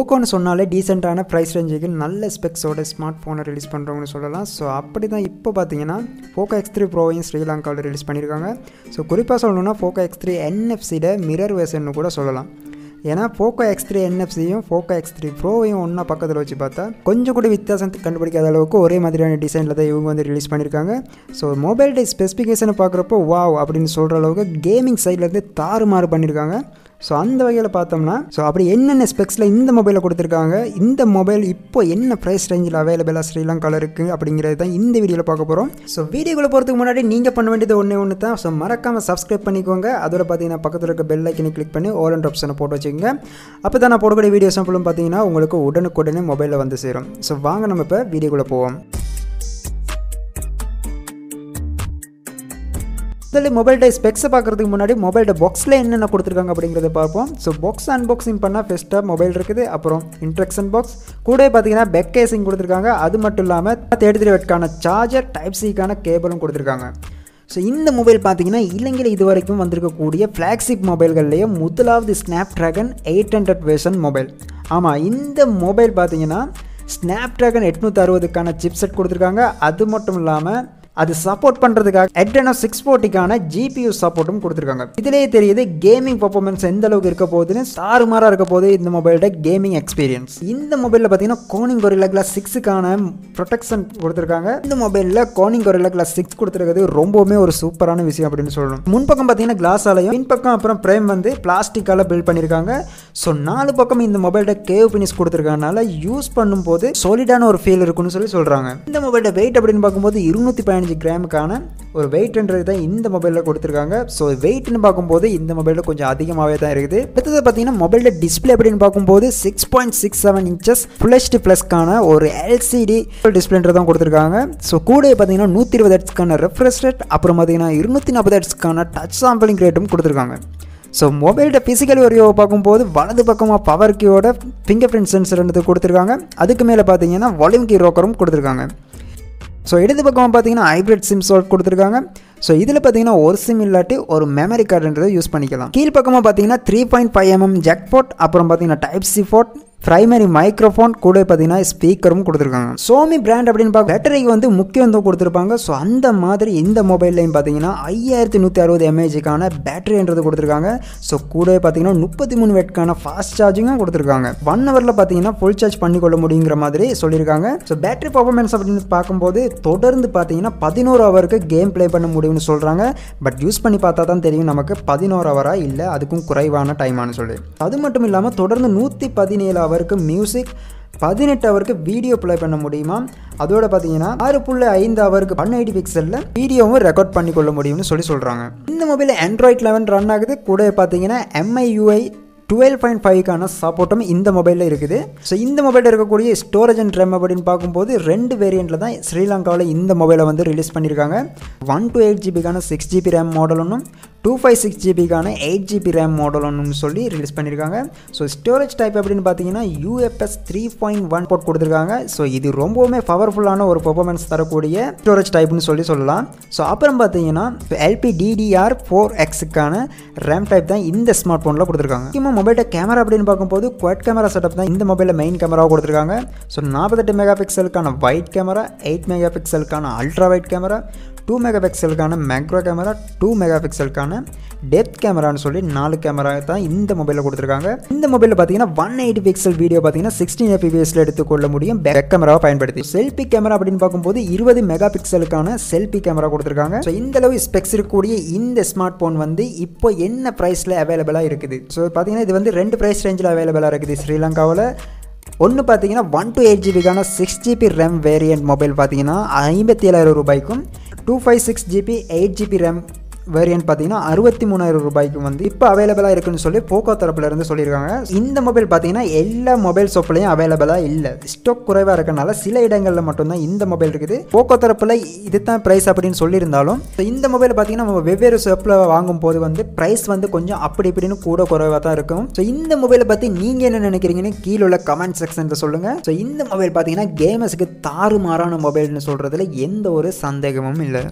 போக்கோன்னு சொன்னாலே டீசெண்டான ப்ரைஸ் ரேஞ்சுக்கு நல்ல ஸ்பெக்ஸோட ஸ்மார்ட் ஃபோனை ரிலீஸ் பண்ணுறவங்கன்னு சொல்லலாம். ஸோ அப்படி தான் இப்போ பார்த்தீங்கன்னா Poco X3 ப்ரோவையும் ஸ்ரீலங்காவில் ரிலீஸ் பண்ணியிருக்காங்க. ஸோ குறிப்பாக சொல்லணும்னா Poco X3 NFC-ட மிரர் வெர்ஷன்னு கூட சொல்லலாம். ஏன்னா Poco X3 NFC-யும் Poco X3 ப்ரோவையும் ஒன்றா பக்கத்தில் வச்சு பார்த்தா கொஞ்சம் கூட வித்தியாசம் கண்டுபிடிக்காத அளவுக்கு ஒரே மாதிரியான டிசைனில் தான் இவங்க வந்து ரிலீஸ் பண்ணியிருக்காங்க. ஸோ மொபைல் ஸ்பெசிஃபிகேஷனை பார்க்குறப்போ வாவ் அப்படின்னு சொல்கிற அளவுக்கு கேமிங் சைட்லேருந்து தாறுமாறு பண்ணியிருக்காங்க. ஸோ அந்த வகையில் பார்த்தோம்னா அப்படி என்னென்ன ஸ்பெக்ஸில் இந்த மொபைலை கொடுத்துருக்காங்க, இந்த மொபைல் இப்போ என்ன ப்ரைஸ் ரேஞ்சில் அவைலபிளாக ஸ்ரீலங்காவில் இருக்குது அப்படிங்கிறது தான் இந்த வீடியோவில் பார்க்க போகிறோம். ஸோ வீடியோக்குள்ளே போகிறதுக்கு முன்னாடி நீங்கள் பண்ண வேண்டியது ஒன்று தான். ஸோ மறக்காமல் சப்ஸ்கிரைப் பண்ணிக்கோங்க. அதோட பார்த்தீங்கன்னா பக்கத்தில் இருக்க பெல் ஐக்கனை கிளிக் பண்ணி ஆல் அண்ட் ஆப்ஷனை போட்டு வச்சுக்கோங்க. அப்போ தான் நான் போடக்கூடிய வீடியோஸ் ஃபுல்லும் பார்த்தீங்கன்னா உங்களுக்கு உடனுக்குடனே மொபைலில் வந்து சேரும். ஸோ வாங்க நம்ம இப்போ வீடியோக்குள்ளே போவோம். மொபைல் ஸ்பெக்ஸை பார்க்குறதுக்கு முன்னாடி மொபைல் பாக்ஸில் என்னென்ன கொடுத்துருக்காங்க அப்படிங்கிறத பார்ப்போம். ஸோ பாக்ஸ் அன்பாக்சிங் பண்ணால் ஃபஸ்ட்டாக மொபைல் இருக்குது, அப்புறம் இன்ட்ரக்ஷன் பாக்ஸ் கூட பார்த்தீங்கன்னா பேக் கேசிங் கொடுத்துருக்காங்க. அது மட்டும் இல்லாமல் 33 வாட்க்கான சார்ஜர், டைப் சிக்கான கேபிளும் கொடுத்துருக்காங்க. ஸோ இந்த மொபைல் பார்த்தீங்கன்னா இலங்கையில் இது வரைக்கும் வந்திருக்கக்கூடிய ஃப்ளாக்ஷிப் மொபைல்கள்லேயே முதலாவது ஸ்னாப்ட்ராகன் 800 வெர்ஷன் மொபைல். ஆமாம், இந்த மொபைல் பார்த்தீங்கன்னா ஸ்னாப்ட்ராகன் 860க்கான சிப்செட் கொடுத்துருக்காங்க. அது மட்டும் இல்லாமல் அது சப்போர்ட் பண்ணுறதுக்காக Adreno 640க்கான GPU சப்போர்ட்டும் கொடுத்துருக்காங்க. இதிலேயே தெரியுது கேமிங் பர்ஃபார்மன்ஸ் எந்த அளவுக்கு இருக்க போகுதுன்னு. தாறுமாறாக இருக்க போது இந்த மொபைலோட கேமிங் எக்ஸ்பீரியன்ஸ். இந்த மொபைலில் பார்த்தீங்கன்னா Corning Gorilla Glass 6க்கான ப்ரொடெக்ஷன் கொடுத்துருக்காங்க. இந்த மொபைலில் Corning Gorilla Glass 6 கொடுத்துருக்கிறது ரொம்பவுமே ஒரு சூப்பரான விஷயம் அப்படின்னு சொல்லணும். முன்பக்கம் பார்த்தீங்கன்னா கிளாஸாலையும், பின்பக்கம் அப்புறம் பிரேம் வந்து பிளாஸ்டிக்கால பில்ட் பண்ணியிருக்காங்க. ஸோ 4 பக்கம் இந்த மொபைலோட கேவ் ஃபினிஷ் கொடுத்துருக்கனால யூஸ் பண்ணும்போது சாலிடான ஒரு ஃபீல் இருக்குன்னு சொல்கிறாங்க. இந்த மொபைலோட வெயிட் அப்படின்னு பார்க்கும்போது 215 கிராமுக்கான ஒரு வெயிட்ன்றது தான் இந்த மொபைலில் கொடுத்துருக்காங்க. ஸோ வெயிட்னு பார்க்கும்போது இந்த மொபைலில் கொஞ்சம் அதிகமாகவே தான் இருக்குது. அடுத்தது பார்த்தீங்கன்னா மொபைலோட டிஸ்பிளே அப்படின்னு பார்க்கும்போது 6.67 இன்ச்சஸ் ஃபுல் HD ப்ளஸ்க்கான ஒரு LCD டிஸ்பிளேன்றது தான் கொடுத்துருக்காங்க. ஸோ கூட பார்த்தீங்கன்னா 120 ஹெர்ட்ஸ்க்கான ரெஃப்ரெஷ் ரேட், அப்புறம் பார்த்தீங்கன்னா 240 ஹெர்ட்ஸ்க்கான டச் சாம்பிளிங் ரேட்டும் கொடுத்துருக்காங்க. ஸோ மொபைலோட ஃபிசிக்கல் வரியோவை பார்க்கும்போது வலது பக்கமாக பவர் கீயோட ஃபிங்கர் பிரிண்ட் சென்சர்ன்றது கொடுத்துருக்காங்க. அதுக்கு மேலே பார்த்தீங்கன்னா வால்யூம் கீ ரோக்கரும் கொடுத்துருக்காங்க. ஸோ இடது பக்கம் பார்த்தீங்கன்னா ஹைப்ரிட் சிம் ஸ்லாட் கொடுத்துருக்காங்க. ஸோ இதில் பார்த்தீங்கன்னா ஒரு சிம் இல்லாட்டி ஒரு மெமரி கார்டுன்றதை யூஸ் பண்ணிக்கலாம். கீழ் பக்கமாக பார்த்தீங்கன்னா 3.5mm ஜாக் போர்ட், அப்புறம் பார்த்தீங்கன்னா type C port, primary microphone, கூட பார்த்தீங்கன்னா ஸ்பீக்கரும் கொடுத்துருக்காங்க. Xiaomi பிராண்ட் அப்படின்னு பார்க்க பேட்டரிக்கு வந்து முக்கியத்துவம் கொடுத்துருப்பாங்க. ஸோ அந்த மாதிரி இந்த மொபைல்லையும் பார்த்தீங்கன்னா 5160 mAhக்கான பேட்டரின்றது கொடுத்துருக்காங்க. ஸோ கூட பார்த்தீங்கன்னா 33 வாட்க்கான ஃபாஸ்ட் சார்ஜிங்கும் கொடுத்துருக்காங்க. 1 ஹவரில் பார்த்தீங்கன்னா ஃபுல் சார்ஜ் பண்ணிக்கொள்ள முடியுங்கிற மாதிரி சொல்லியிருக்காங்க. ஸோ பேட்டரி பர்ஃபார்மன்ஸ் அப்படின்னு பார்க்கும்போது தொடர்ந்து பார்த்தீங்கன்னா 11 ஹவருக்கு கேம் ப்ளே பண்ண முடியும்னு சொல்கிறாங்க. பட் யூஸ் பண்ணி பார்த்தா தான் தெரியும் நமக்கு 11 ஹவரா இல்லை அதுக்கும் குறைவான டைமானு சொல்லி. அது மட்டும் இல்லாமல் தொடர்ந்து 117 ஹவருக்கு மியூசிக், 18 ஹவருக்கு வீடியோ ப்ளே பண்ண முடியுமா. அதோட பார்த்தீங்கன்னா 6.5 ஹவருக்கு 180 பிக்சலில் வீடியோவும் ரெக்கார்ட் பண்ணிக்கொள்ள முடியும்னு சொல்கிறாங்க. இந்த மொபைலில் Android 11 ரன் ஆகுது. கூட பார்த்தீங்கன்னா MIUI 12.5க்கான சப்போர்ட்டும் இந்த மொபைலில் இருக்குது. ஸோ இந்த மொபைலில் இருக்கக்கூடிய ஸ்டோரேஜ் அண்ட் ரேம் அப்படின்னு பார்க்கும்போது 2 வேரியண்ட்டில் தான் ஸ்ரீலங்காவில் இந்த மொபைலை வந்து ரிலீஸ் பண்ணியிருக்காங்க. 128GB 6GB ரேம் மாடல் ஒன்றும், 256GB 8GB ரேம் மாடல் ஒன்றுன்னு சொல்லி ரிலீஸ் பண்ணியிருக்காங்க. ஸோ ஸ்டோரேஜ் டைப் அப்படின்னு பார்த்தீங்கன்னா UFS 3.1 போர்ட் கொடுத்துருக்காங்க. ஸோ இது ரொம்பவுமே பவர்ஃபுல்லான ஒரு பெர்ஃபார்மன்ஸ் தரக்கூடிய ஸ்டோரேஜ் டைப்னு சொல்லலாம். ஸோ அப்புறம் பார்த்தீங்கன்னா LPDDR4Xக்கான ரேம் டைப் தான் இந்த ஸ்மார்ட் ஃபோனில் கொடுத்துருக்காங்க. முக்கியமாக மொபைலோட கேமரா அப்படின்னு பார்க்கும்போது குவாட் கேமரா செட்டப் தான் இந்த மொபைலில் மெயின் கேமராவை கொடுத்துருக்காங்க. ஸோ 48 மெகா பிக்சலுக்கான வைட் கேமரா, 8 மெகா பிக்சலுக்கான அல்ட்ரா வைட் கேமரா, 2 மெகா பிக்சலுக்கான மேக்ரோ கேமரா, 2 மெகா பிக்சலுக்கான டெப்த் கேமரான்னு சொல்லி 4 கேமரா தான் இந்த மொபைலில் கொடுத்துருக்காங்க. இந்த மொபைலில் பார்த்தீங்கன்னா 180 பிக்சல் வீடியோ பார்த்தீங்கன்னா 16 fps எடுத்துக்கொள்ள முடியும் பேக் கேமராவை பயன்படுத்தி. செல்ஃபி கேமரா அப்படின்னு பார்க்கும்போது 20 மெகா பிக்சலுக்கான செல்ஃபி கேமரா கொடுத்துருக்காங்க. ஸோ இந்த அளவு ஸ்பெக்ஸ் இருக்கக்கூடிய இந்த ஸ்மார்ட் ஃபோன் வந்து இப்போ என்ன ப்ரைஸில் அவைலபிளாக இருக்குது. ஸோ பார்த்தீங்கன்னா இது வந்து 2 ப்ரைஸ் ரேஞ்சில் அவைலபிளாக இருக்குது ஸ்ரீலங்காவில். ஒன்று பார்த்தீங்கன்னா 128GB 6GB RAM variant mobile பார்த்தீங்கன்னா 57,000 ரூபாய்க்கும், 256GB 8GB ரேம் வேரியன்ட் பார்த்தீங்கன்னா 63,000 ரூபாய்க்கும் வந்து இப்போ அவைலபிளாக இருக்குன்னு சொல்லி போக்கோ தரப்புல இருந்து சொல்லியிருக்காங்க. இந்த மொபைல் பார்த்தீங்கன்னா எல்லா மொபைல் ஷாப்லையும் அவைலபிளாக இல்லை, ஸ்டாக் குறைவாக இருக்கனால சில இடங்களில் மட்டும்தான் இந்த மொபைல் இருக்குது. போக்கோ தரப்பில் இதுதான் ப்ரைஸ் அப்படின்னு சொல்லியிருந்தாலும் இந்த மொபைல் பார்த்தீங்கன்னா நம்ம வெவ்வேறு ஷாப்பில் வாங்கும்போது வந்து ப்ரைஸ் வந்து கொஞ்சம் அப்படி இப்படின்னு கூட குறைவாக தான் இருக்கும். ஸோ இந்த மொபைலை பற்றி நீங்கள் என்ன நினைக்கிறீங்கன்னு கீழே உள்ள கமெண்ட் செக்ஷனில் சொல்லுங்கள். ஸோ இந்த மொபைல் பார்த்தீங்கன்னா கேமர்ஸுக்கு தாறுமாறான மொபைல்னு சொல்கிறதுல எந்த ஒரு சந்தேகமும் இல்லை.